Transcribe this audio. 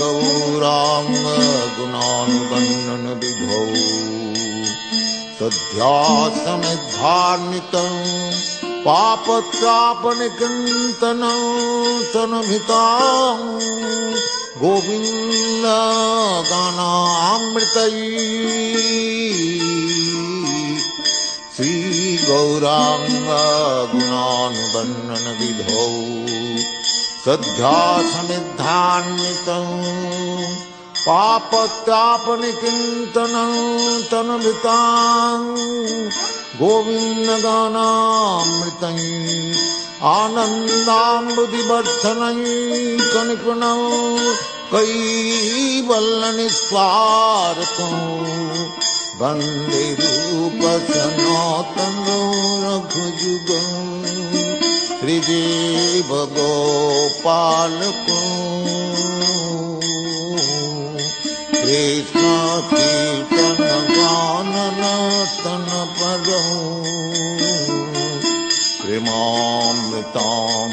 गौरांग गुणानुवर्णन विभो सध्यासमिद्धार्नितं पापत्रापनिकृन्तनं तनभितां गोविन्द गानामृतैः श्री गौरांग गुणानुवर्णन विधौ सध्यासमिद्धान्वितं पापत्रापनिकृन्तनं तनभितां गोविन्द गानामृतैः आनन्दाम्बुधिवर्धनैः कनिपुणं कैवल्यनिस्वार्थं वन्दे रूपसनातनं रघुजुगं श्रीदेव गोपालकं कृष्ण कीर्तन गान नर्तन परं प्रेमामृतां